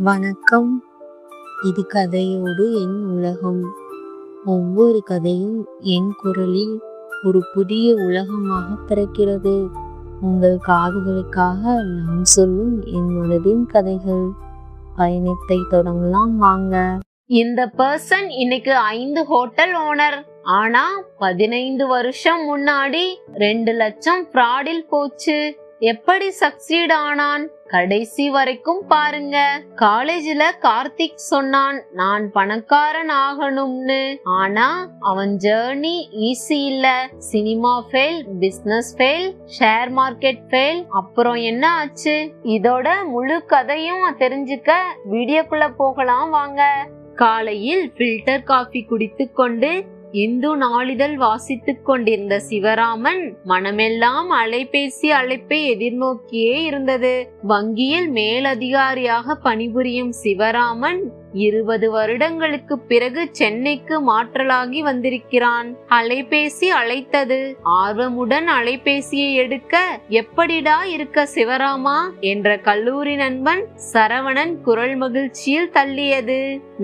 வணக்கம். இது கதையோடு என் உலகம். ஒவ்வொரு கதையும் என் குரலில் ஒரு புதிய உலகமாக பிறக்கிறது. உங்கள் காதுகளுக்காக நான் சொல்லும் என் மனதின் கதைகள். பயணத்தை தொடங்கலாம் வாங்க. இந்த பர்சன் இன்னைக்கு 5 ஹோட்டல் ஓனர். ஆனா 15 வருஷம் முன்னாடி 2 லட்சம் ஃப்ராடில் போச்சு. எப்படி சக்சீட் ஆனான் கடைசி வரைக்கும் பாருங்க. காலேஜ்ல கார்த்திக் சொன்னான் நான் பணக்காரன் ஆகணும்னு. ஆனா அவன் ஜர்னி ஈஸி இல்ல. Cinema fail, business fail, share market fail. அப்புறம் என்ன ஆச்சு? இதோட முழு கதையும் தெரிஞ்சுக்க வீடியோக்குள்ள போகலாம் வாங்க. காலையில் ஃபில்டர் காஃபி குடித்து கொண்டு இந்து நாளிதழ் வாசித்துக் கொண்டிருந்த சிவராமன் மனமெல்லாம் அலைபேசி அழைப்பை எதிர்நோக்கியே இருந்தது. வங்கியில் மேலதிகாரியாக பணிபுரியும் சிவராமன் 20 வருடங்களுக்கு பிறகு சென்னைக்கு மாற்றலாகி வந்திருக்கிறான். அலைபேசி அழைத்தது. ஆர்வமுடன் அலைபேசியை எடுக்க, எப்படிடா இருக்க சிவராமா என்ற கல்லூரி நண்பன் சரவணன் குரல் மகிழ்ச்சியில் தள்ளியது.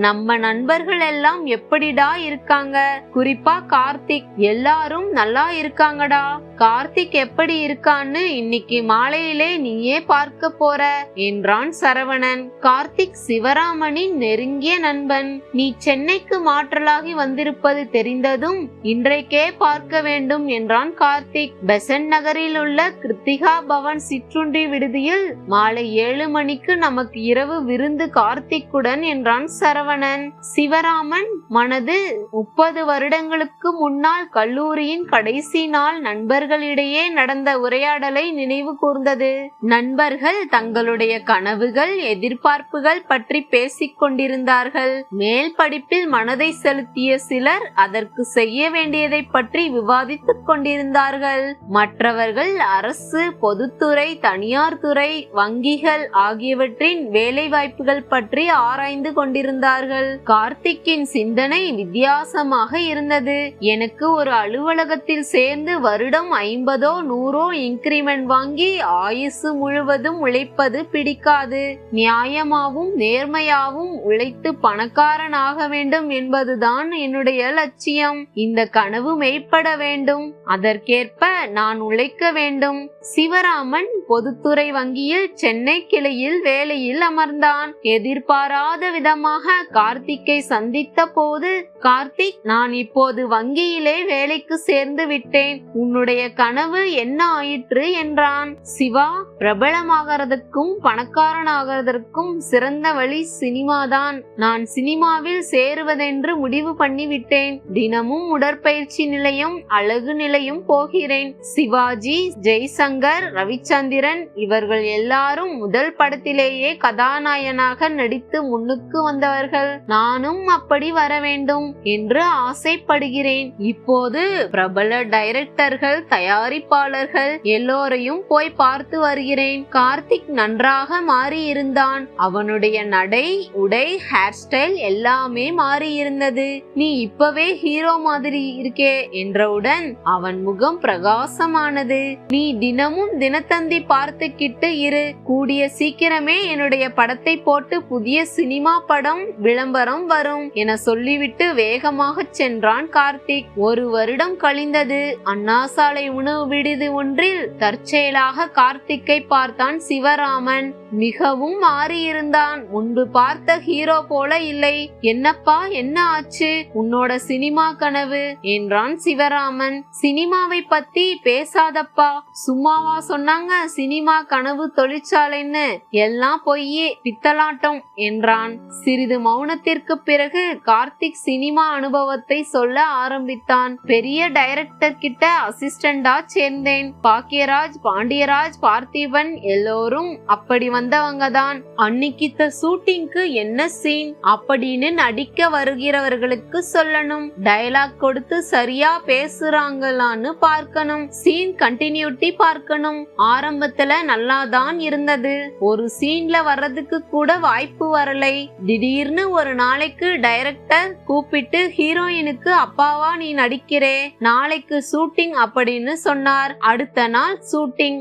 நம்ம நண்பர்கள் எல்லாம் எப்படிடா இருக்காங்க? குறிப்பா கார்த்திக். எல்லாரும் நல்லா இருக்காங்கடா. கார்த்திக் எப்படி இருக்கான்னு இன்னைக்கு மாலையிலே நீயே பார்க்க போற என்றான் சரவணன். கார்த்திக் சிவராமனின் நெருங்கிய நண்பன். நீ சென்னைக்கு மாற்றலாகி வந்திருப்பது தெரிந்ததும் இன்றைக்கே பார்க்க வேண்டும் என்றான் கார்த்திக். பெசன்ட் நகரில் உள்ள கிருத்திகா பவன் சிற்றுண்டி விடுதியில் மாலை 7 மணிக்கு நமக்கு இரவு விருந்து கார்த்திக்குடன் என்றான் சரவணன். சிவராமன் மனது 30 வருடங்களுக்கு முன்னால் கல்லூரியின் கடைசி நாள் நண்பர்களிடையே நடந்த உரையாடலை நினைவு கூர்ந்தது. நண்பர்கள் தங்களுடைய கனவுகள், எதிர்பார்ப்புகள் பற்றி பேசிக் கொண்டிருந்தார்கள். மேல் படிப்பில் மனதை செலுத்திய சிலர் அதற்கு செய்ய வேண்டியதை பற்றி விவாதித்துக் கொண்டிருந்தார்கள். மற்றவர்கள் அரசு, பொதுத்துறை, தனியார் துறை, வங்கிகள் ஆகியவற்றின் வேலை வாய்ப்புகள் பற்றி ஆராய்ந்து கொண்டிருந்தார்கள். கார்த்திக்கின் சிந்தனை வித்தியாசமாக இருந்தது. எனக்கு ஒரு அலுவலகத்தில் சேர்ந்து வருடம் 50ஓ 100ஓ இன்கிரிமெண்ட் வாங்கி ஆயுசு முழுவதும் உழைப்பது பிடிக்காது. நியாயமாவும் நேர்மையாவும் உழைத்து பணக்காரன் ஆக வேண்டும் என்பதுதான் என்னுடைய லட்சியம். இந்த கனவு மெய்ப்பட வேண்டும். அதற்கேற்ப நான் உழைக்க வேண்டும். சிவராமன் பொதுத்துறை வங்கியில் சென்னை கிளையில் வேலையில் அமர்ந்தான். எதிர்பாராத விதமாக கார்த்திக்கை சந்தித்த போது, கார்த்திக், நான் இப்போது வங்கியிலே வேலைக்கு சேர்ந்து விட்டேன். உன்னுடைய கனவு என்ன ஆயிற்று என்றான். சிவா, பிரபலமாகறதுக்கும் பணக்காரன் ஆகிறதற்கும் சிறந்த வழி சினிமாதான். நான் சினிமாவில் சேருவதென்று முடிவு பண்ணிவிட்டேன். தினமும் உடற்பயிற்சி நிலையம், அழகு நிலையம் போகிறேன். சிவாஜி, ஜெய்சங்கர், ரவிச்சந்திரன் இவர்கள் எல்லாரும் முதல் படத்திலேயே கதாநாயகனாக நடித்து முன்னுக்கு வந்தவர்கள். நானும் அப்படி வர வேண்டும் என்று ஆசைப்படுகிறேன். இப்போது பிரபல டைரக்டர்கள், தயாரிப்பாளர்கள் எல்லோரையும் போய் பார்த்து வருகிறேன். கார்த்திக் நன்றாக மாறி இருந்தான். அவனுடைய நடை, உடை, ஹேர் ஸ்டைல் எல்லாமே மாறி இருந்தது. நீ இப்பவே ஹீரோ மாதிரி இருக்கே என்றவுடன் அவன் முகம் பிரகாசமானது. நீ தினமும் தினத்தந்தி பார்த்துக்கிட்டு இரு. கூடிய சீக்கிரமே என்னுடைய படத்தை போட்டு புதிய சினிமா படம் விளம்பரம் வரும் என சொல்லிவிட்டு வேகமாக சென்றான் கார்த்திக். 1 வருடம் கழிந்தது. அண்ணா சாலை உணவு விடுதி ஒன்றில் தற்செயலாக கார்த்திக்கை பார்த்தான் சிவராமன். மிகவும் மாறியிருந்தான். முன்பு பார்த்த ஹீரோ போல இல்லை. என்னப்பா, என்ன ஆச்சு? உன்னோட சினிமா கனவு என்றான் சிவராமன். சினிமாவை பத்தி பேசாதப்பா. சும்மாவா சொன்னாங்க சினிமா கனவு தொழிற்சாலைன்னு? எல்லாம் பொய்யே, பித்தலாட்டம் என்றான். சிறிது மௌனத்திற்கு பிறகு கார்த்திக் சினிமா அனுபவத்தை சொல்ல ஆரம்பித்தான். பெரிய டைரக்டர் கிட்ட அசிஸ்டண்டா சேர்ந்தேன். பாக்கியராஜ், பாண்டியராஜ், பார்த்திபன் எல்லோரும் அப்படி வந்தவங்க தான். அன்னைக்கு ஷூட்டிங்க்கு என்ன சீன் அப்படின்னு நடிக்க வருகிறவர்களுக்கு சொல்லணும். டயலாக் கொடுத்து சரியா பேசுறாங்களான்னு பார்க்கணும். சீன் கண்டினியூட்டி பார்க்கணும். ஆரம்பத்துல நல்லா தான் இருந்தது. ஒரு சீன்ல வர்றதுக்கு கூட வாய்ப்பு வரலை. திடீர்னு ஒரு நாளைக்கு டைரக்டர் கூப்பிட்டு, ஹீரோயினுக்கு அப்பாவா நீ நடிக்கிறே, நாளைக்கு ஷூட்டிங் அப்படி அப்படின்னு சொன்னார். அடுத்த நாள் ஷூட்டிங்.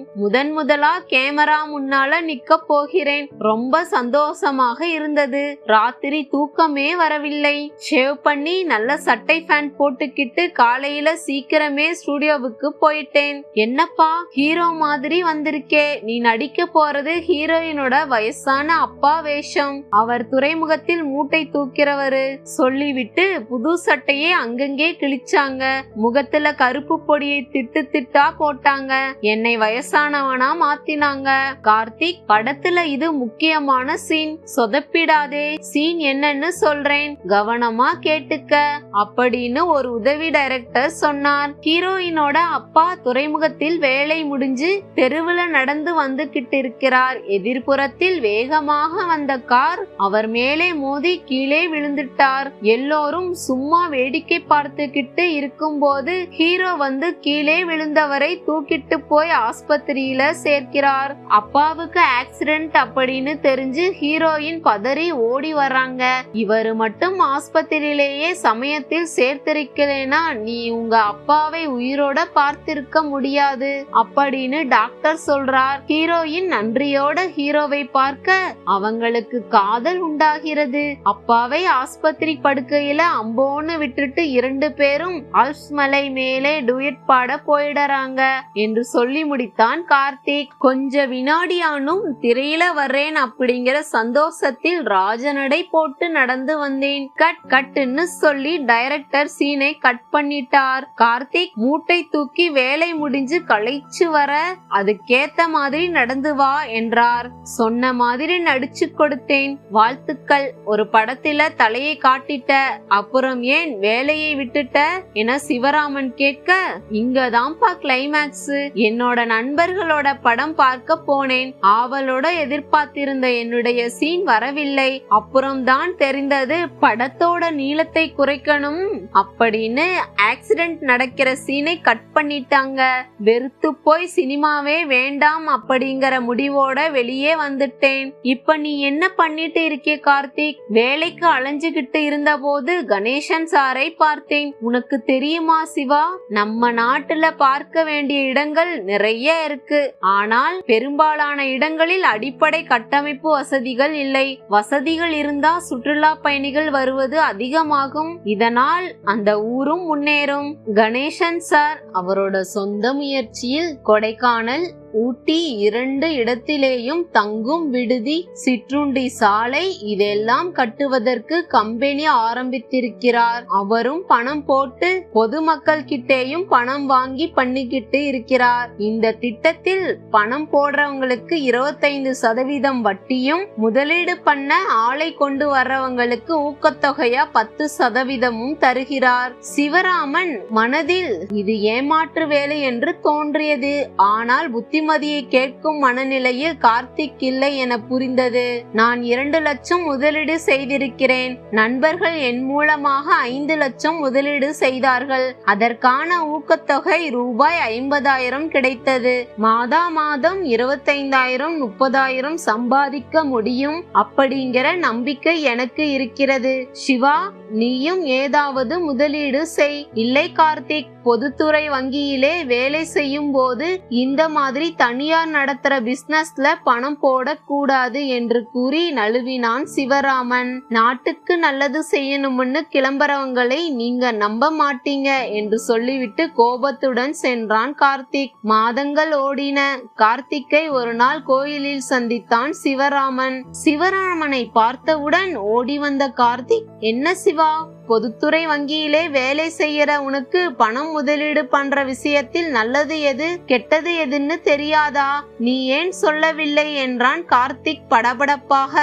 முதலா கேமரா முன்னால நிக்க போகிறேன். ரொம்ப சந்தோஷமாக இருந்தது. ராத்திரி தூக்கமே வரவில்லை. ஷேவ் பண்ணி நல்ல சட்டை ஃபேன் போட்டுக்கிட்டு காலையில சீக்கிரமே ஸ்டுடியோவுக்கு போயிட்டேன். என்னப்பா ஹீரோ மாதிரி வந்திருக்கே, நீ நடிக்க போறது ஹீரோயினோட வயசான அப்பா வேஷம். அவர் துறைமுகத்தில் மூட்டை தூக்கிறவரு சொல்லிவிட்டு புது சட்டையே அங்கங்கே கிழிச்சாங்க. முகத்துல கருப்பு பொடியை திட்டா போட்டாங்க. என்னை வயசானவனா மாத்தினாங்க. கார்த்திக், படத்துல இது முக்கியமான சீன், சொதப்பிடாதே. சீன் என்னன்னு சொல்றேன், கவனமா கேட்டுக்க அப்படின்னு ஒரு உதவி டைரக்டர் சொன்னார். ஹீரோயினோட அப்பா துறைமுகத்தில் வேலை முடிஞ்சு தெருவுல நடந்து வந்துகிட்டு இருக்கிறார். எதிர்ப்புறத்தில் வேகமாக வந்த கார் அவர் மேலே மோதி கீழே விழுந்துட்டார். எல்லோரும் சும்மா வேடிக்கை பார்த்துக்கிட்டு இருக்கும் போது ஹீரோ வந்து கீழே விழுந்தவரை தூக்கிட்டு போய் ஆஸ்பத்திரியில சேர்க்கிறார். அப்பாவுக்கு ஆக்சிடென்ட் அப்படின்னு தெரிஞ்சு ஹீரோயின் பதறி ஓடி வர்றாங்க. இவரு மட்டும் ஆஸ்பத்திரியிலேயே சமயத்தில் சேர்த்திருக்கலேனா நீ உங்க அப்பாவை உயிரோட பார்த்திருக்க முடியாது அப்படின்னு டாக்டர் சொல்றார். ஹீரோயின் நன்றியோட ஹீரோவை பார்க்க அவங்களுக்கு காதல் உண்டாகிறது. அப்பாவை ஆஸ்பத்திரி படுக்கையில அம்போன்னு விட்டுட்டு 2 பேரும் ஆல்ப்ஸ் மலை மேலே டூயட் பாட போயிடறாங்க என்று சொல்லி முடித்தான் கார்த்திக். கொஞ்ச வினாடியானும் திரையில வர்றேன் அப்படிங்கிற சந்தோஷத்தில் ராஜநடை போட்டு நடந்து வந்தேன். கட்னு சொல்லி டைரக்டர் சீனை கட் பண்ணிட்டார். கார்த்திக் மூட்டை தூக்கி வேலை முடிஞ்சு களைச்சு வர அதுக்கேத்த மாதிரி நடந்து வா என்றார். சொன்ன மாதிரி நடிச்சு கொடுத்தேன், வாழ்த்துக்கள். ஒரு படத்துல தலையை காட்டிட்ட, அப்புறம் ஏன் வேலையை விட்டுட்ட என சிவராமன் கேட்க, இங்கதான்ப்பா கிளைமேக்ஸ். என்னோட நண்பர்களோட படம் பார்க்க போனேன். ஆவலோட எதிர்பார்த்திருந்த என்னுடைய சீன் வரவில்லை. அப்புறம் தான் தெரிந்தது படத்தோட நீளத்தை குறைக்கணும் அப்படின்னு ஆக்சிடென்ட் நடக்கிற சீனை கட் பண்ணிட்டாங்க. வெறுத்து போய் சினிமாவே வேண்டாம் அப்படிங்கிற முடிவோட வெளியே வந்துட்டேன். இப்ப நீ என்ன பண்ணிட்டு இருக்கே கார்த்திக்? வேலைக்கு அலைஞ்சுகிட்டு இருந்த போது கணேசன் சாரை பார்த்தேன். உனக்கு தெரியுமா சிவா, நம்ம நாட்டுல பார்க்க வேண்டிய இடங்கள் நிறைய இருக்கு. ஆனால் பெரும்பாலான இடங்களில் அடிப்படை கட்டமைப்பு வசதிகள் இல்லை. வசதிகள் இருந்தா சுற்றுலா பயணிகள் வருவது அதிகமாகும். இதனால் அந்த ஊரும் முன்னேறும். கணேசன் சார் அவரோட சொந்த முயற்சியில் கொடைக்கானல், ஊட்டி 2 இடத்திலேயும் தங்கும் விடுதி, சிற்றுண்டி சாலை இதெல்லாம் கட்டுவதற்கு கம்பெனி ஆரம்பித்திருக்கிறார். அவரும் பணம் போட்டு பொதுமக்கள் கிட்டேயும் பணம் வாங்கி பண்ணிக்கிட்டு இருக்கிறார். இந்த திட்டத்தில் பணம் போடுறவங்களுக்கு 25% வட்டியும், முதலீடு பண்ண ஆளை கொண்டு வர்றவங்களுக்கு ஊக்கத்தொகையா 10% தருகிறார். சிவராமன் மனதில் இது ஏமாற்று வேலை என்று தோன்றியது. ஆனால் புத்திமதியை கேட்கும் மனநிலையில் கார்த்திக் இல்லை என புரிந்தது. நான் 2 லட்சம் முதலீடு செய்திருக்கிறேன். நண்பர்கள் என் மூலமாக 5 லட்சம் முதலீடு செய்தார்கள். அதற்கான ஊக்கத்தொகை ரூபாய் 50,000 கிடைத்தது. மாதம் 25,000 30,000 சம்பாதிக்க முடியும் அப்படிங்கிற நம்பிக்கை எனக்கு இருக்கிறது. சிவா, நீயும் ஏதாவது முதலீடு செய். இல்லை கார்த்திக், பொதுத்துறை வங்கியிலே வேலை செய்யும் போது இந்த மாதிரி தனியார் நடத்துற பிசினஸ்ல பணம் போடக்கூடாது என்று கூறி நழுவினான் சிவராமன். நாட்டுக்கு நல்லது செய்யணும்னு கிளம்புறவங்களை நீங்க நம்ப மாட்டீங்க என்று சொல்லிவிட்டு கோபத்துடன் சென்றான் கார்த்திக். மாதங்கள் ஓடின. கார்த்திக்கை ஒரு நாள் கோயிலில் சந்தித்தான் சிவராமன். சிவராமனை பார்த்தவுடன் ஓடி வந்த கார்த்திக், என்ன சிவா, பொதுத்துறை வங்கியிலே வேலை செய்யற உனக்கு பணம் முதலீடு பண்ற விஷயத்தில் நல்லது எது கெட்டது எதுன்னு தெரியாதா? நீ ஏன் சொல்லவில்லை என்றான் கார்த்திக் படபடப்பாக.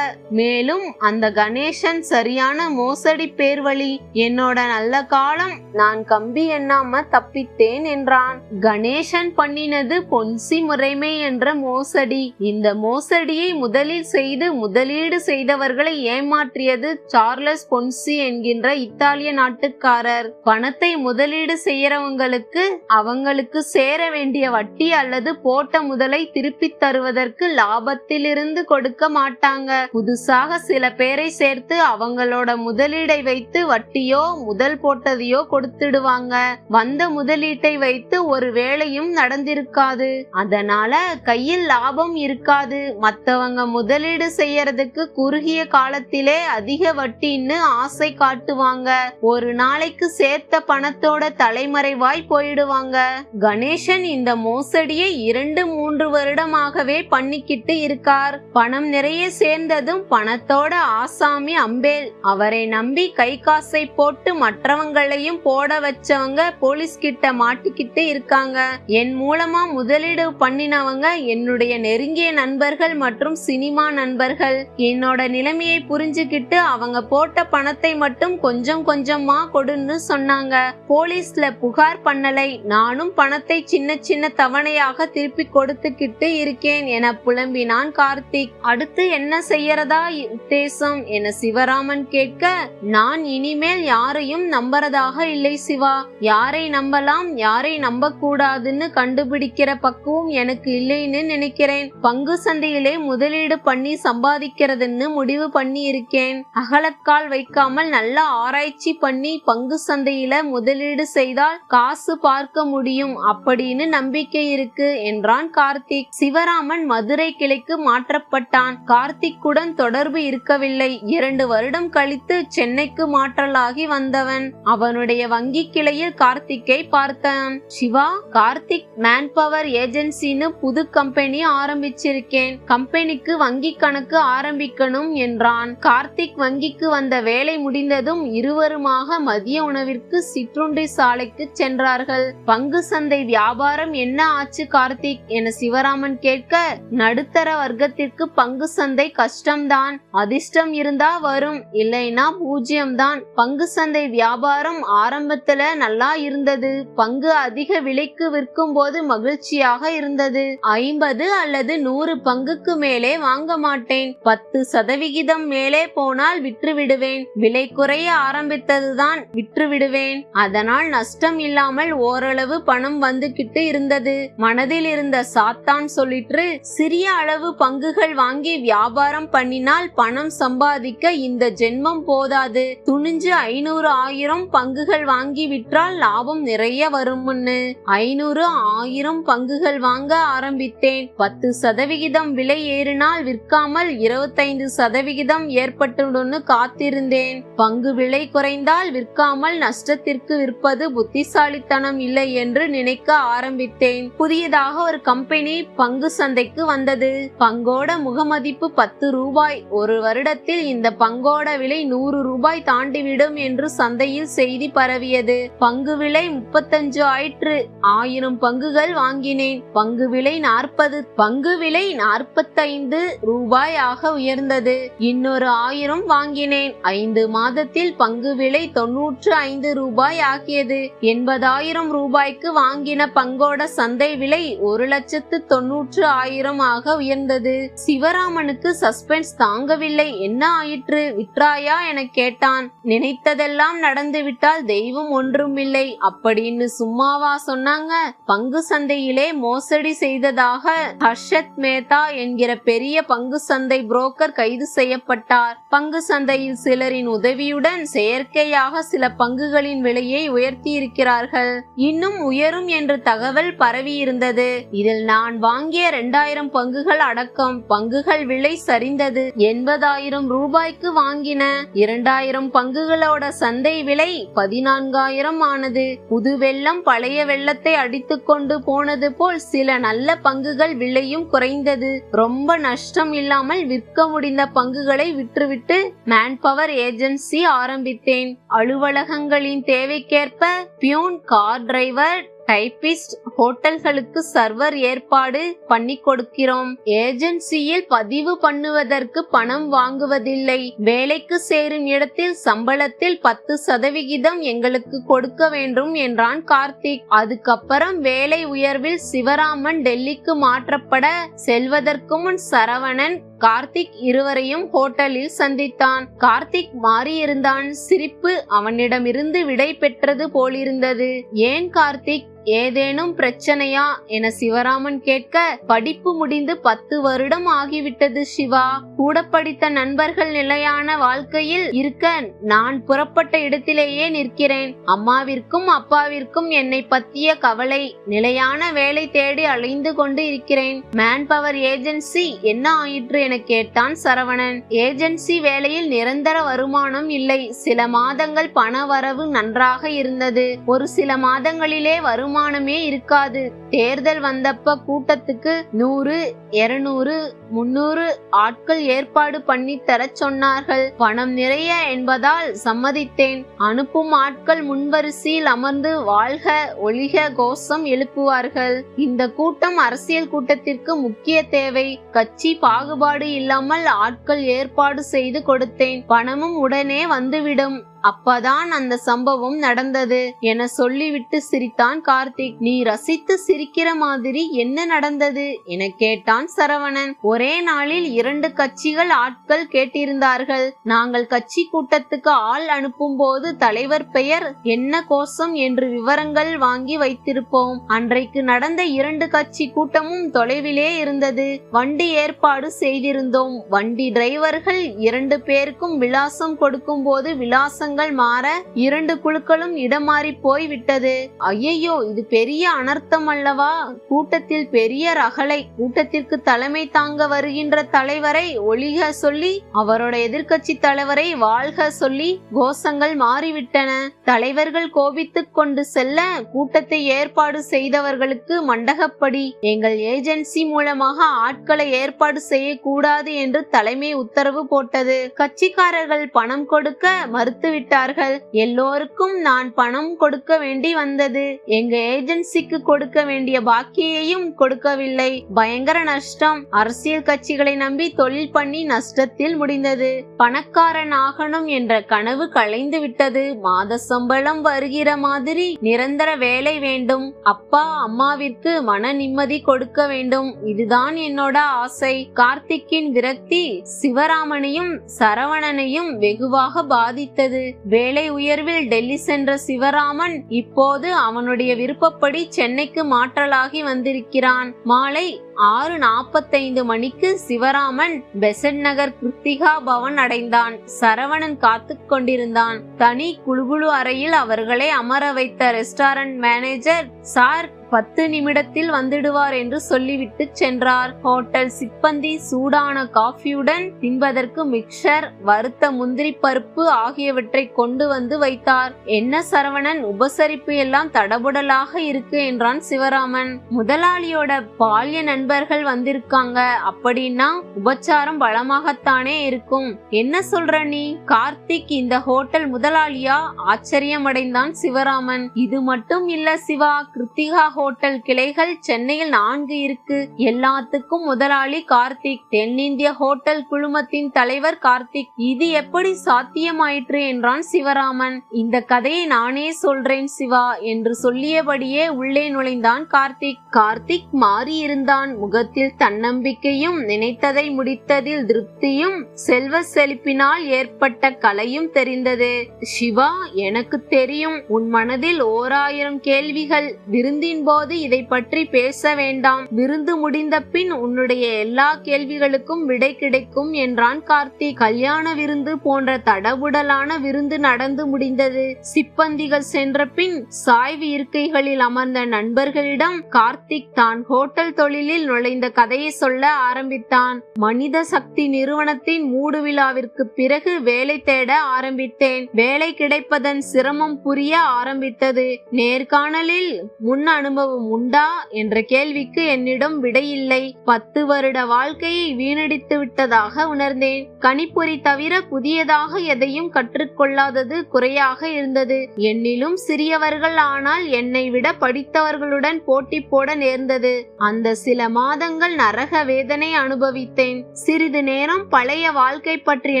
மேலும் அந்த கணேசன் சரியான மோசடி பேர்வழி. என்னோட நல்ல காலம், நான் கம்பி எண்ணாம தப்பித்தேன் என்றான். கணேசன் பண்ணினது பொன்சி முறைமை என்ற மோசடி. இந்த மோசடியை முதலில் செய்து முதலீடு செய்தவர்களை ஏமாற்றியது சார்லஸ் பொன்சி என்கின்ற இத்தாலிய நாட்டுக்காரர். பணத்தை முதலீடு செய்யறவங்களுக்கு அவங்களுக்கு சேர வேண்டிய வட்டி அல்லது போட்ட முதலை திருப்பி தருவதற்கு லாபத்திலிருந்து கொடுக்க மாட்டாங்க. புதுசாக சில பேரை சேர்த்து அவங்களோட முதலீடை வைத்து வட்டியோ முதல் போட்டதையோ கொடுத்துடுவாங்க. வந்த முதலீட்டை வைத்து ஒரு வேலையும் நடந்திருக்காது. அதனால கையில் லாபம் இருக்காது. மத்தவங்க முதலீடு செய்யறதுக்கு குறுகிய காலத்திலே அதிக வட்டின்னு ஆசை காட்டுவாங்க. ஒரு நாளைக்கு சேர்த்த பணத்தோட தலைமறைவாய் போயிடுவாங்க. கணேசன் இந்த மோசடியை 2-3 வருடமாகவே பண்ணிக்கிட்டு இருக்கார். பணம் நிறைய சேர்ந்ததும் பணத்தோட ஆசாமி அம்பேல். அவரை நம்பி கை காசை போட்டு மற்றவங்களையும் போட வச்சவங்க போலீஸ் கிட்ட மாட்டிக்கிட்டு இருக்காங்க. என் மூலமா முதலீடு பண்ணினவங்க என்னுடைய நெருங்கிய நண்பர்கள் மற்றும் சினிமா நண்பர்கள். என்னோட நிலைமையை புரிஞ்சுக்கிட்டு அவங்க போட்ட பணத்தை மட்டும் கொஞ்சம் கொஞ்சமா கொடுன்னு சொன்னாங்க. போலீஸ்ல புகார் பண்ணலை. நானும் பணத்தை சின்ன சின்ன தவணையாக திருப்பி கொடுத்துக்கிட்டு இருக்கேன் என புலம்பினான் கார்த்திக். அடுத்து என்ன செய்யறதா உத்தேசம் என சிவராமன் கேட்க, நான் இனிமேல் யாரையும் நம்புறதாக இல்லை சிவா. யாரை நம்பலாம் யாரை நம்ப கூடாதுன்னு கண்டுபிடிக்கிற பக்குவம் எனக்கு இல்லைன்னு நினைக்கிறேன். பங்கு சந்தையிலே முதலீடு பண்ணி சம்பாதிக்கிறதுன்னு முடிவு பண்ணி இருக்கேன். அகலக்கால் வைக்காமல் நல்ல ஆராய்ச்சி பண்ணி பங்கு சந்தையில முதலீடு செய்தால் காசு பார்க்க முடியும் அப்படின்னு நம்பிக்கை இருக்கு என்றான் கார்த்திக். சிவராமன் மதுரை கிளைக்கு மாற்றப்பட்டான். கார்த்திக்குடன் தொடர்பு இருக்கவில்லை. 2 வருடம் கழித்து சென்னைக்கு மாற்றலாகி வந்தவன். அவனுடைய வங்கி கிளையில் கார்த்திக்கை பார்த்தான். சிவா, கார்த்திக் மேன்பவர் ஏஜென்சின்னு புது கம்பெனி ஆரம்பிச்சிருக்கேன். கம்பெனிக்கு வங்கி கணக்கு ஆரம்பிக்கணும் என்றான். கார்த்திக் வங்கிக்கு வந்த வேலை முடிந்ததும் இருவருமாக மதிய உணவிற்கு சிற்றுண்டி சாலைக்கு சென்றார்கள். பங்கு சந்தை வியாபாரம் என்ன ஆச்சு கார்த்திக் என சிவராமன் கேட்க, நடுத்தர வர்க்கத்திற்கு பங்கு சந்தை கஷ்டம்தான். அதிர்ஷ்டம் இருந்தா வரும், இல்லைன்னா பூஜ்யம்தான். பங்கு சந்தை வியாபாரம் ஆரம்பத்துல நல்லா இருந்தது. பங்கு அதிக விலைக்கு விற்கும் போது மகிழ்ச்சியாக இருந்தது. 50 அல்லது 100 பங்குக்கு மேலே வாங்க மாட்டேன். 10% மேலே போனால் விற்று விடுவேன். விலை குறைய ஆரம்பித்ததுதான் விற்று விடுவேன். அதனால் நஷ்டம் இல்லாமல் ஓரளவு பணம் வந்துகிட்டு இருந்தது. மனதில் இருந்த சாத்தான் சொல்லிற்று, சிறிய அளவு பங்குகள் வாங்கி வியாபாரம் பண்ணினால் பணம் சம்பாதிக்க இந்த ஜென்மம் போதாது. துணிஞ்சு 500-1000 பங்குகள் வாங்கி விற்றால் லாபம் நிறைய வரும்னு 500-1000 பங்குகள் வாங்க ஆரம்பித்தேன். 10% விலை ஏறினால் விற்காமல் 25% ஏற்பட்டுடுன்னு காத்திருந்தேன். பங்கு விலை குறைந்தால் விற்காமல் நஷ்டத்திற்கு விற்பது புத்திசாலித்தனம் இல்லை என்று நினைக்க ஆரம்பித்தேன். புதியதாக ஒரு கம்பெனி பங்கு சந்தைக்கு வந்தது. பங்கோட முகமதிப்பு 10 ரூபாய். ஒரு வருடத்தில் இந்த பங்கோட விலை 100 ரூபாய் தாண்டிவிடும் என்று சந்தையில் செய்தி பரவியது. பங்கு விலை 35 ஆயிற்று. 1000 பங்குகள் வாங்கினேன். பங்கு விலை 40. பங்கு விலை 45 ரூபாய் ஆக உயர்ந்தது. இன்னொரு 1000 வாங்கினேன். 5 மாதத்தில் பங்கு விலை 95 ரூபாய் ஆகியது. 80,000 ரூபாய்க்கு வாங்கின பங்கோட சந்தை விலை 1,90,000 ஆக உயர்ந்தது. சிவராமனுக்கு சஸ்பென்ஸ் தாங்கவில்லை. என்ன ஆயிற்று, விற்றாயா என கேட்டான். நினைத்ததெல்லாம் நடந்துவிட்டால் தெய்வம் ஒன்றுமில்லை அப்படின்னு சும்மாவா சொன்னாங்க? பங்கு சந்தையிலே மோசடி செய்ததாக ஹர்ஷத் மேத்தா என்கிற பெரிய பங்கு சந்தை புரோக்கர் கைது செய்யப்பட்டார். பங்கு சந்தையில் சிலரின் உதவியுடன் செயற்கையாக சில பங்குகளின் விலையை உயர்த்தி இருக்கிறார்கள். இன்னும் உயரும் என்று தகவல் பரவி இருந்தது. இதில் நான் வாங்கிய 2000 பங்குகள் அடக்கம். பங்குகள் விலை சரிந்தது. 80,000 ரூபாய்க்கு வாங்கின. 2000 பங்குகளோட சந்தை விலை 14,000 ஆனது. புது வெள்ளம் பழைய வெள்ளத்தை அடித்துக் கொண்டு போனது போல் சில நல்ல பங்குகள் விலையும் குறைந்தது. ரொம்ப நஷ்டம் இல்லாமல் விற்க முடிந்த பங்குகளை விற்றுவிட்டு மேன்பவர் ஏஜென்சி ஆரம்பித்தேன். அலுவலகங்களின் தேவைக்கேற்ப பியூன், கார் டிரைவர், டைபிஸ்ட், ஹோட்டல்களுக்கு சர்வர் ஏற்பாடு பண்ணி கொடுக்கிறோம். ஏஜென்சியில் பதிவு பண்ணுவதற்கு பணம் வாங்குவதில்லை. வேலைக்கு சேரும் இடத்தில் சம்பளத்தில் 10% எங்களுக்கு கொடுக்க வேண்டும் என்றான் கார்த்திக். அதுக்கப்புறம் வேலை உயர்வில் சிவராமன் டெல்லிக்கு மாற்றப்பட செல்வதற்கு முன் சரவணன் கார்த்திக் இருவரையும் ஹோட்டலில் சந்தித்தான். கார்த்திக் மாறியிருந்தான். சிரிப்பு அவனிடமிருந்து விடை பெற்றது போலிருந்தது. ஏன் கார்த்திக், ஏதேனும் பிரச்சனையா என சிவராமன் கேட்க, படிப்பு முடிந்து 10 வருடம் ஆகிவிட்டது சிவா. கூட படித்த நண்பர்கள் நிலையான வாழ்க்கையில் இருக்க நான் புறப்பட்ட இடத்திலேயே நிற்கிறேன். அம்மாவிற்கும் அப்பாவிற்கும் என்னை பற்றிய கவலை. நிலையான வேலை தேடி அலைந்து கொண்டு இருக்கிறேன். மேன் பவர் ஏஜென்சி என்ன ஆயிற்று என கேட்டான் சரவணன். ஏஜென்சி வேலையில் நிரந்தர வருமானம் இல்லை. சில மாதங்கள் பண வரவு நன்றாக இருந்தது. ஒரு சில மாதங்களிலே வருமானமே இருக்காது. தேர்தல் வந்தப்ப கூட்டத்துக்கு 100, 200, 300 ஆட்கள் ஏற்பாடு பண்ணி தர சொன்னார்கள். பணம் நிறைய என்பதால் சம்மதித்தேன். அனுப்பும் ஆட்கள் முன்வரிசையில் அமர்ந்து வாழ்க ஒழிக கோஷம் எழுப்புவார்கள். இந்த கூட்டம் அரசியல் கூட்டத்திற்கு முக்கிய தேவை. கட்சி பாகுபாடு இல்லாமல் ஆட்கள் ஏற்பாடு செய்து கொடுத்தேன். பணமும் உடனே வந்துவிடும். அப்பதான் அந்த சம்பவம் நடந்தது என சொல்லிவிட்டு சிரித்தான் கார்த்திக். நீ ரசித்து சிரிக்கிற மாதிரி என்ன நடந்தது என கேட்டான் சரவணன். ஒரே நாளில் 2 கட்சிகள் ஆட்கள் கேட்டிருந்தார்கள். நாங்கள் கட்சி கூட்டத்துக்கு ஆள் அனுப்பும் போது தலைவர் பெயர் என்ன கோஷம் என்று விவரங்கள் வாங்கி வைத்திருப்போம். அன்றைக்கு நடந்த 2 கட்சி கூட்டமும் தொலைவிலே இருந்தது. வண்டி ஏற்பாடு செய்திருந்தோம். வண்டி டிரைவர்கள் 2 பேருக்கும் விலாசம் கொடுக்கும் போது விலாசம் மாற 2 குழுக்களும் இடம் மாறி போய் விட்டது. ஐயையோ, இது பெரிய அனர்த்தம் அல்லவா? கூட்டத்தில் பெரிய ரகளை. கூட்டத்திற்கு தலைமை தாங்க வருகின்ற தலைவரை ஒழிக சொல்லி, அவரோட எதிர்கட்சி தலைவரை வாழ்க சொல்லி கோஷங்கள் மாறிவிட்டன. தலைவர்கள் கோபித்துக் கொண்டு செல்ல கூட்டத்தை ஏற்பாடு செய்தவர்களுக்கு மண்டகப்படி எங்கள் ஏஜென்சி மூலமாக ஆட்களை ஏற்பாடு செய்யக்கூடாது என்று தலைமை உத்தரவு போட்டது. கட்சிக்காரர்கள் பணம் கொடுக்க மறுத்து விட்டார்கள். எல்லோருக்கும் நான் பணம் கொடுக்க வேண்டி வந்தது. எங்க ஏஜென்சிக்கு கொடுக்க வேண்டிய பாக்கியையும் கொடுக்கவில்லை. பயங்கர நஷ்டம். அரசியல் கட்சிகளை நம்பி தொழில் பண்ணி நஷ்டத்தில் முடிந்தது. பணக்காரன் ஆகணும் என்ற கனவு கலைந்து விட்டது. மாத சம்பளம் வருகிற மாதிரி நிரந்தர வேலை வேண்டும். அப்பா அம்மாவிற்கு மன நிம்மதி கொடுக்க வேண்டும். இதுதான் என்னோட ஆசை. கார்த்திக்கின் விரக்தி சிவராமனையும் சரவணனையும் வெகுவாக பாதித்தது. வேலை உயர்வில் டெல்லி சென்ற சிவராமன் இப்போது அவனுடைய விருப்பப்படி சென்னைக்கு மாற்றலாகி வந்திருக்கிறான். மாலை 6:45 மணிக்கு சிவராமன் பெசன்ட் நகர் கிருத்திகா பவன் அடைந்தான். சரவணன் காத்து கொண்டிருந்தான். தனி குழுகுழு அறையில் அவர்களை அமர வைத்த ரெஸ்டாரண்ட் மேனேஜர், சார் 10 நிமிடத்தில் வந்துடுவார் என்று சொல்லிவிட்டு சென்றார். ஹோட்டல் சிப்பந்தி சூடான காஃபியுடன் தின்பதற்கு மிக்சர், வறுத்த முந்திரி பருப்பு ஆகியவற்றை கொண்டு வந்து வைத்தார். என்ன சரவணன், உபசரிப்பு எல்லாம் தடபுடலாக இருக்கு என்றான் சிவராமன். முதலாளியோட பால்ய நண்பர்கள் வந்திருக்காங்க. அப்படின்னா உபச்சாரம் பலமாகத்தானே இருக்கும். என்ன சொல்ற நீ? கார்த்திக் இந்த ஹோட்டல் முதலாளியா? ஆச்சரியமடைந்தான் சிவராமன். இது மட்டும் இல்ல சிவா, கிருத்திகா ஹோட்டல் கிளைகள் சென்னையில் 4 இருக்கு. எல்லாத்துக்கும் முதலாளி கார்த்திக். தென்னிந்திய ஹோட்டல் குழுமத்தின் தலைவர் கார்த்திக். இது எப்படி சாத்தியமாயிற்று என்றான் சிவராமன். இந்த கதையை நானே சொல்றேன் சிவா என்று சொல்லியபடியே உள்ளே நுழைந்தான் கார்த்திக். கார்த்திக் மாறியிருந்தான். முகத்தில் தன்னம்பிக்கையும், நினைத்ததை முடித்ததில் திருப்தியும், செல்வ செழிப்பினால் ஏற்பட்ட கலையும் தெரிந்தது. சிவா, எனக்கு தெரியும் உன் மனதில் 1000 கேள்விகள். விருந்தின் போது இதை பற்றி பேச வேண்டாம். விருந்து முடிந்த பின் உன்னுடைய எல்லா கேள்விகளுக்கும் விடை கிடைக்கும் என்றான் கார்த்திக். கல்யாண விருந்து போன்ற தடபுடலான விருந்து நடந்து முடிந்தது. சிப்பந்திகள் சென்ற பின் சாய்வு இருக்கைகளில் அமர்ந்த நண்பர்களிடம் கார்த்திக் தான் ஹோட்டல் தொழிலில் நுழைந்த கதையை சொல்ல ஆரம்பித்தான். மனித சக்தி நிறுவனத்தின் மூடு விழாவிற்கு பிறகு வேலை தேட ஆரம்பித்தேன். வேலை கிடைப்பதன் சிரமம் புரிய ஆரம்பித்தது. நேர்காணலில் முன் அனுபவம் உண்டா என்ற கேள்விக்கு என்னிடம் விடையில்லை. 10 வருட வாழ்க்கையை வீணடித்து விட்டதாக உணர்ந்தேன். கணிப்பொறி தவிர புதியதாக எதையும் கற்றுக்கொள்ளாதது குறையாக இருந்தது. என்னிலும் சிறியவர்கள் ஆனால் என்னை விட படித்தவர்களுடன் போட்டி போட நேர்ந்தது. அந்த சில மாதங்கள் நரக வேதனை அனுபவித்தேன். சிறிது நேரம் பழைய வாழ்க்கை பற்றிய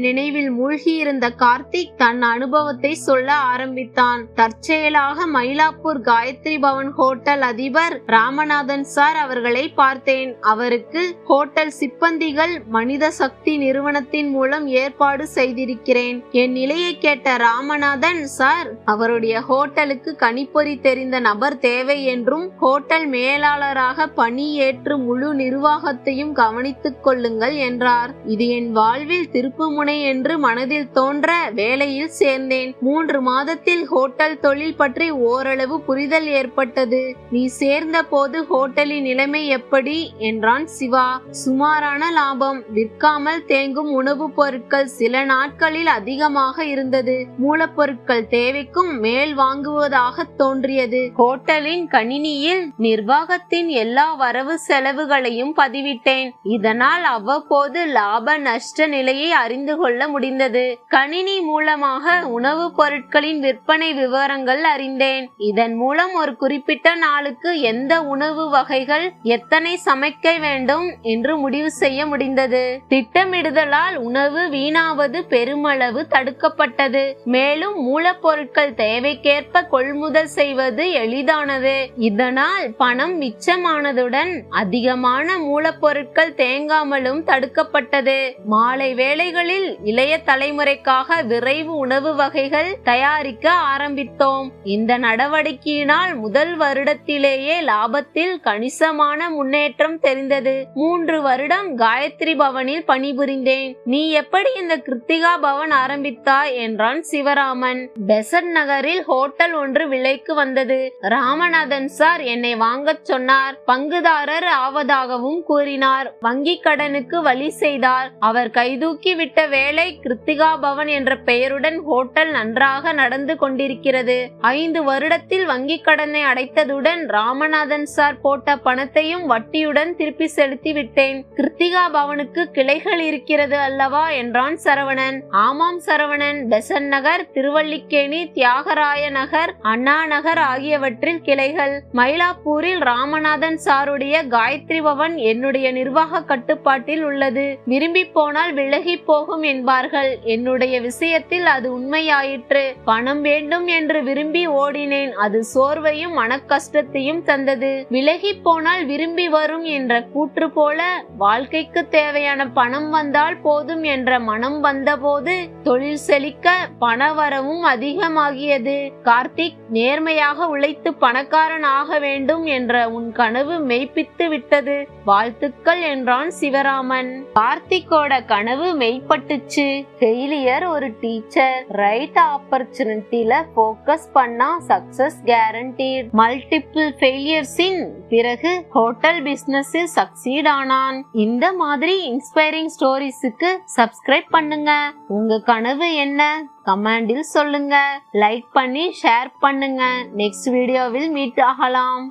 நினைவில் மூழ்கியிருந்த கார்த்திக் தன் அனுபவத்தை சொல்ல ஆரம்பித்தான். தற்செயலாக மயிலாப்பூர் காயத்ரி பவன் ஹோட்டல் ஹோட்டல் அதிபர் ராமநாதன் சார் அவர்களை பார்த்தேன். அவருக்கு ஹோட்டல் சிப்பந்திகள் மனித சக்தி நிறுவனத்தின் மூலம் ஏற்பாடு செய்திருக்கிறேன். என் நிலையை கேட்ட ராமநாதன் சார், அவருடைய ஹோட்டலுக்கு கணிப்பொறி தெரிந்த நபர் தேவை என்றும் ஹோட்டல் மேலாளராக பணியேற்று முழு நிர்வாகத்தையும் கவனித்துக் கொள்ளுங்கள் என்றார். இது என் வாழ்வில் திருப்புமுனை என்று மனதில் தோன்ற வேலையில் சேர்ந்தேன். 3 மாதத்தில் ஹோட்டல் தொழில் பற்றி ஓரளவு புரிதல் ஏற்பட்டது. நீ சேர்ந்த போது ஹோட்டலின் நிலைமை எப்படி என்றான் சிவா. சுமாரான லாபம், விற்காமல் தேங்கும் உணவுப் பொருட்கள் சில நாட்களில் அதிகமாக இருந்தது. மூலப்பொருட்கள் தேவைக்கும் மேல் வாங்குவதாக தோன்றியது. ஹோட்டலின் கணினியில் நிர்வாகத்தின் எல்லா வரவு செலவுகளையும் பதிவிட்டேன். இதனால் அவ்வப்போது லாப நஷ்ட நிலையை அறிந்து கொள்ள முடிந்தது. கணினி மூலமாக உணவுப் பொருட்களின் விற்பனை விவரங்கள் அறிந்தேன். இதன் மூலம் ஒரு குறிப்பிட்ட நாளுக்கு எந்த உணவு வகைகள் எத்தனை சமைக்க வேண்டும் என்று முடிவு செய்ய முடிந்தது. திட்டமிடுதலால் உணவு வீணாவது பெருமளவு தடுக்கப்பட்டது. மேலும் மூலப்பொருட்கள் தேவைக்கேற்ப கொள்முதல் செய்வது எளிதானது. இதனால் பணம் மிச்சமானதுடன் அதிகமான மூலப்பொருட்கள் தேங்காமலும் தடுக்கப்பட்டது. மாலை வேளைகளில் இளைய தலைமுறைக்காக விரைவு உணவு வகைகள் தயாரிக்க ஆரம்பித்தோம். இந்த நடவடிக்கையினால் முதல் வருடத்திலேயே லாபத்தில் கணிசமான முன்னேற்றம் தெரிந்தது. 3 வருடம் காயத்ரி பவனில் பணிபுரிந்தேன். நீ எப்படி இந்த கிருத்திகா பவன் ஆரம்பித்தாய் என்றான் சிவராமன். பெசன்ட் நகரில் ஹோட்டல் ஒன்று விலைக்கு வந்தது. ராமநாதன் சார் என்னை வாங்கச் சொன்னார். பங்குதாரர் ஆவதாகவும் கூறினார். வங்கி கடனுக்கு வழி செய்தார். அவர் கைதூக்கி விட்ட வேலை கிருத்திகா பவன் என்ற பெயருடன் ஹோட்டல் நன்றாக நடந்து கொண்டிருக்கிறது. 5 வருடத்தில் வங்கி கடனை அடைத்ததுடன் ராமநாதன் சார் போட்ட பணத்தையும் வட்டியுடன் திருப்பி செலுத்தி விட்டேன். கிருத்திகா பவனுக்கு கிளைகள் இருக்கிறது அல்லவா என்றான் சரவணன். ஆமாம் சரவணன், பெசன்ட் நகர், திருவல்லிக்கேணி, தியாகராய நகர், அண்ணா நகர் ஆகியவற்றில் கிளைகள். மயிலாப்பூரில் ராமநாதன் சாருடைய காயத்ரி பவன் என்னுடைய நிர்வாக கட்டுப்பாட்டில் உள்ளது. விரும்பி போனால் விலகி போகும் என்பார்கள். என்னுடைய விஷயத்தில் அது உண்மையாயிற்று. பணம் வேண்டும் என்று விரும்பி ஓடினேன். அது சோர்வையும் மனக்கஷ்டத்தையும் தந்தது. விலகி போனால் விரும்பி வரும் என்ற கூற்று போல வாழ்க்கைக்கு தேவையான பணம் வந்தால் போதும் என்ற மனம் வந்தபோது தொழில் செழிக்க பணவரவும் அதிகமாகியது. கார்த்திக், நேர்மையாக உழைத்து பணக்காரன் ஆக வேண்டும் என்ற உன் கனவு மெய்ப்பித்து விட்டது. வாழ்த்துக்கள் என்றான் சிவராமன். கார்த்திக்கோட கனவு மெய்ப்பட்டுச்சு. ஃபெயிலியர் ஒரு டீச்சர். ரைட் ஆப்பர்ச்சுனிட்டில போக்கஸ் பண்ணா சக்சஸ் கேரண்டீட். மல்டிபிள் ஃபெயிலியர்ஸின் பிறகு ஹோட்டல் பிசினஸில் சக்சீட் ஆனான். இந்த மாதிரி இன்ஸ்பைரிங் ஸ்டோரிஸுக்கு சப்ஸ்கிரைப் பண்ணுங்க. உங்க கனவு என்ன? கமெண்டில் சொல்லுங்க. லைக் பண்ணி ஷேர் பண்ணுங்க. நெக்ஸ்ட் வீடியோவில் மீட் ஆகலாம்.